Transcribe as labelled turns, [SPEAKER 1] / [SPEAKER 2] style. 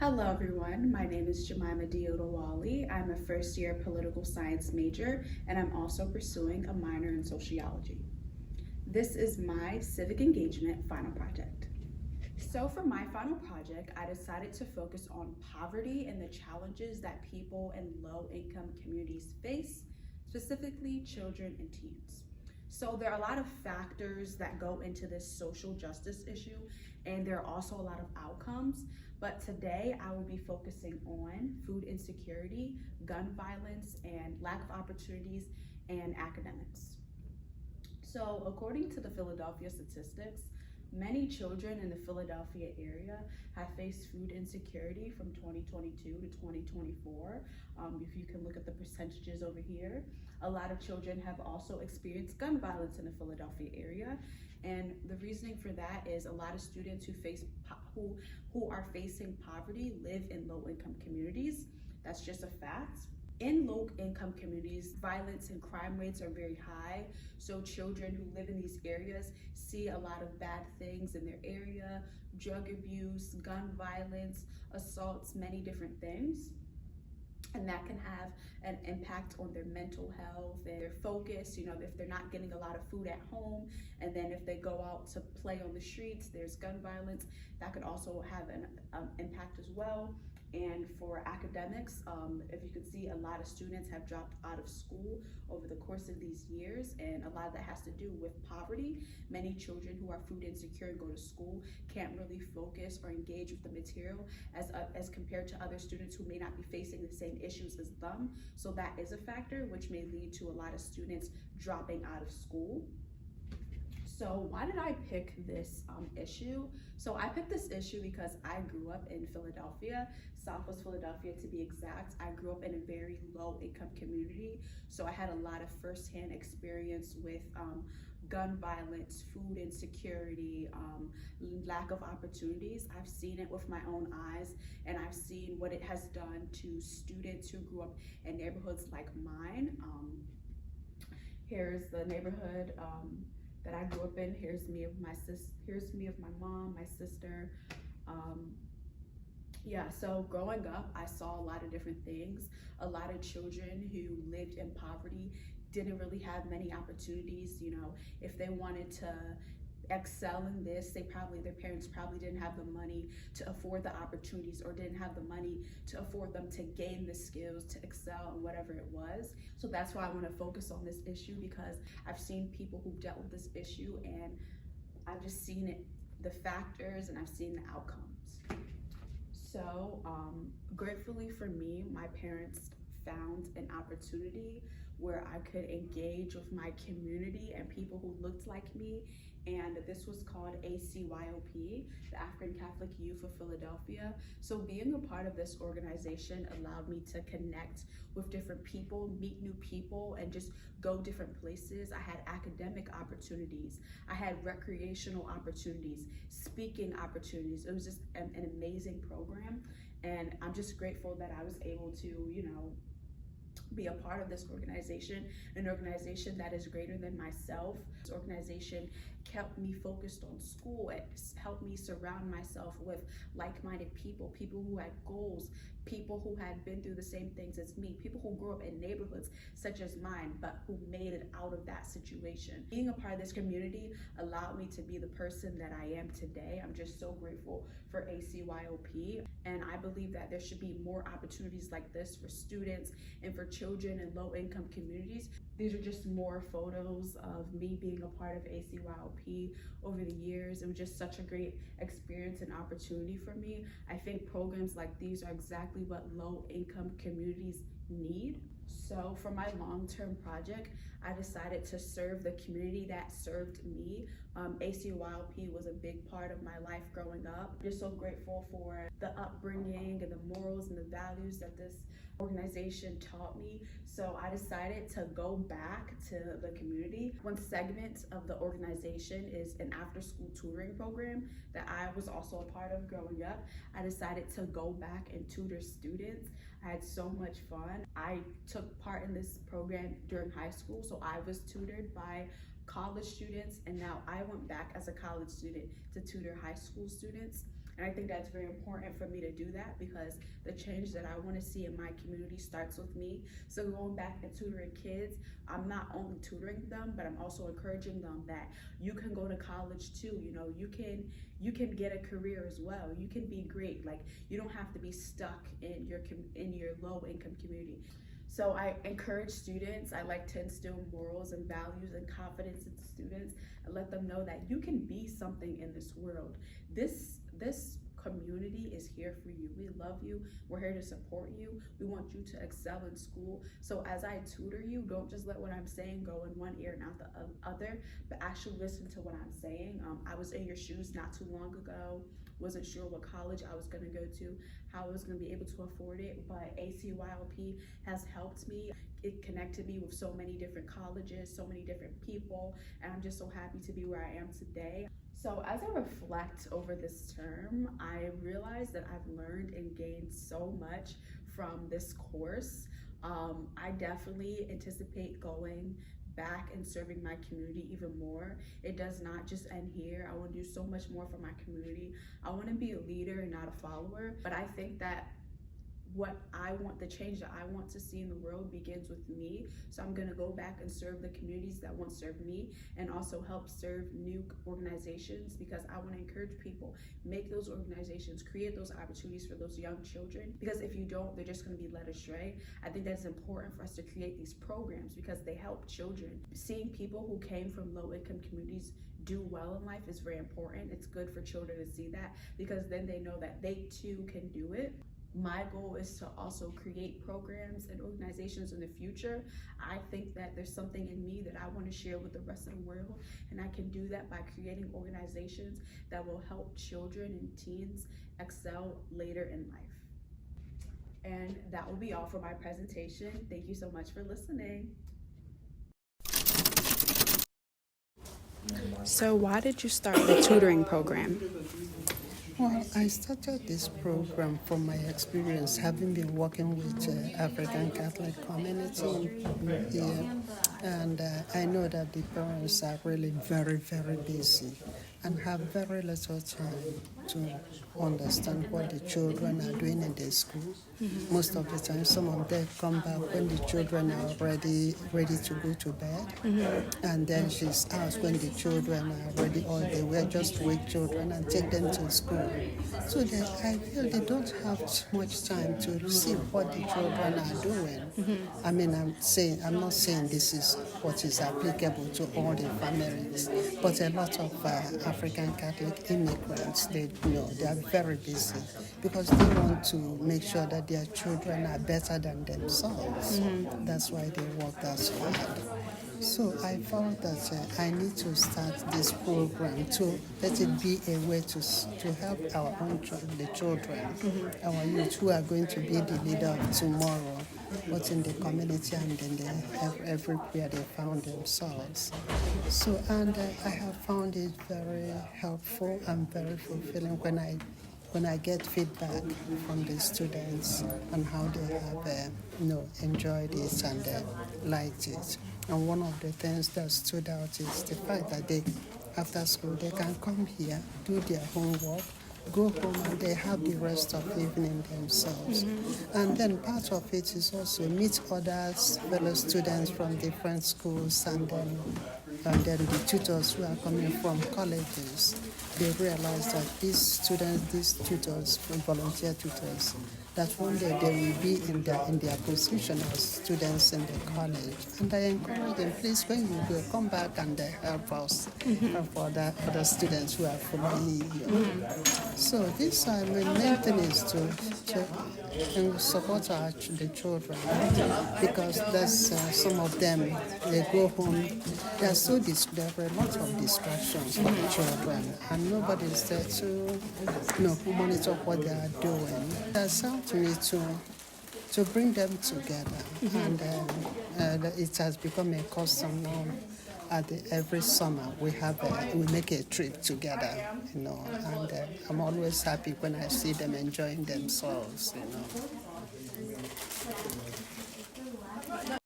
[SPEAKER 1] Hello everyone, my name is Jemima Oduwole. I'm a first year political science major and I'm also pursuing a minor in sociology. This is my civic engagement final project. So for my final project, I decided to focus on poverty and the challenges that people in low income communities face, specifically children and teens. So there are a lot of factors that go into this social justice issue, and there are also a lot of outcomes. But today I will be focusing on food insecurity, gun violence, and lack of opportunities and academics. So according to the Philadelphia statistics, many children in the Philadelphia area have faced food insecurity from 2022 to 2024. If you can look at the percentages over here, a lot of children have also experienced gun violence in the Philadelphia area. And the reasoning for that is a lot of students who are facing poverty live in low-income communities. That's just a fact. In low-income communities, violence and crime rates are very high. So children who live in these areas see a lot of bad things in their area: drug abuse, gun violence, assaults, many different things. And that can have an impact on their mental health and their focus. If they're not getting a lot of food at home, and then if they go out to play on the streets, there's gun violence, that could also have an impact as well. And for academics, if you can see, a lot of students have dropped out of school over the course of these years, and a lot of that has to do with poverty. Many children who are food insecure and go to school can't really focus or engage with the material as compared to other students who may not be facing the same issues as them. So that is a factor which may lead to a lot of students dropping out of school. So why did I pick this issue? So I picked this issue because I grew up in Philadelphia, Southwest Philadelphia to be exact. I grew up in a very low income community. So I had a lot of firsthand experience with gun violence, food insecurity, lack of opportunities. I've seen it with my own eyes, and I've seen what it has done to students who grew up in neighborhoods like mine. Here's the neighborhood that I grew up in. Here's me of my mom, my sister. So growing up, I saw a lot of different things. A lot of children who lived in poverty didn't really have many opportunities. If they wanted to excel in this, their parents probably didn't have the money to afford the opportunities, or didn't have the money to afford them to gain the skills to excel in whatever it was. So that's why I want to focus on this issue, because I've seen people who've dealt with this issue, and I've just seen it, the factors, and I've seen the outcomes. So gratefully for me, my parents found an opportunity where I could engage with my community and people who looked like me, and this was called ACYOP, the African Catholic Youth of Philadelphia. So being a part of this organization allowed me to connect with different people, meet new people, and just go different places. I had academic opportunities, I had recreational opportunities, speaking opportunities. It was just an amazing program, and I'm just grateful that I was able to, be a part of this organization, an organization that is greater than myself. This organization kept me focused on school. It helped me surround myself with like-minded people who had goals, people who had been through the same things as me, people who grew up in neighborhoods such as mine, but who made it out of that situation. Being a part of this community allowed me to be the person that I am today. I'm just so grateful for ACYOP, and I believe that there should be more opportunities like this for students and for children in low-income communities. These are just more photos of me being a part of ACYOP over the years. It was just such a great experience and opportunity for me. I think programs like these are exactly what low-income communities need. So for my long-term project, I decided to serve the community that served me. ACYLP was a big part of my life growing up. I'm just so grateful for the upbringing and the morals and the values that this organization taught me. So I decided to go back to the community. One segment of the organization is an after-school tutoring program that I was also a part of growing up. I decided to go back and tutor students. I had so much fun. I took part in this program during high school, so I was tutored by college students, and now I went back as a college student to tutor high school students. And I think that's very important for me to do that because the change that I want to see in my community starts with me. So going back and tutoring kids, I'm not only tutoring them, but I'm also encouraging them that you can go to college too. You know, you can get a career as well. You can be great. Like, you don't have to be stuck in your low income community. So I encourage students. I like to instill morals and values and confidence in students and let them know that you can be something in this world. This community is here for you. We love you. We're here to support you. We want you to excel in school. So as I tutor you, don't just let what I'm saying go in one ear and out the other, but actually listen to what I'm saying. I was in your shoes not too long ago. Wasn't sure what college I was going to go to, how I was going to be able to afford it, but ACYLP has helped me. It connected me with so many different colleges, so many different people, and I'm just so happy to be where I am today. So as I reflect over this term, I realize that I've learned and gained so much from this course. I definitely anticipate going back and serving my community even more. It does not just end here. I want to do so much more for my community. I want to be a leader and not a follower, but I think that the change that I want to see in the world begins with me. So I'm gonna go back and serve the communities that once served me and also help serve new organizations, because I wanna encourage people, make those organizations, create those opportunities for those young children, because if you don't, they're just gonna be led astray. I think that's important for us to create these programs because they help children. Seeing people who came from low income communities do well in life is very important. It's good for children to see that because then they know that they too can do it. My goal is to also create programs and organizations in the future. I think that there's something in me that I want to share with the rest of the world, and I can do that by creating organizations that will help children and teens excel later in life. And that will be all for my presentation. Thank you so much for listening.
[SPEAKER 2] So why did you start the tutoring program?
[SPEAKER 3] Well, I started this program from my experience, having been working with African Catholic community here, and I know that the parents are really very, very busy and have very little time to understand what the children are doing in their school. Mm-hmm. Most of the time, some of them come back when the children are already ready to go to bed, mm-hmm. and then she's out when the children are ready, or they will just wake children and take them to school. So I feel they don't have much time to see what the children are doing. Mm-hmm. I mean, I'm not saying this is what is applicable to all the families, but a lot of African Catholic immigrants, they are very busy because they want to make sure that their children are better than themselves. Mm-hmm. That's why they work that so hard. So I found that I need to start this program to let it be a way to help our own the children, mm-hmm. our youth who are going to be the leader of tomorrow, both in the community and in everywhere they found themselves. So, and I have found it very helpful and very fulfilling when I get feedback from the students on how they have enjoyed it and liked it. And one of the things that stood out is the fact that after school, they can come here, do their homework, go home, and they have the rest of the evening themselves. Mm-hmm. And then part of it is also meet others, fellow students from different schools, and then the tutors who are coming from colleges. They realize that these tutors, volunteer tutors, that one day they will be in their position as students in the college. And I encourage them, please, when you go, come back and help us, mm-hmm. help other students who are following you. Mm-hmm. So this, main thing is to support the children, because there's some of them, they go home, there are a lot of distractions for the children, and nobody is there to monitor what they are doing. That's helped me to bring them together, mm-hmm. and it has become a custom now. Every summer we make a trip together, and I'm always happy when I see them enjoying themselves,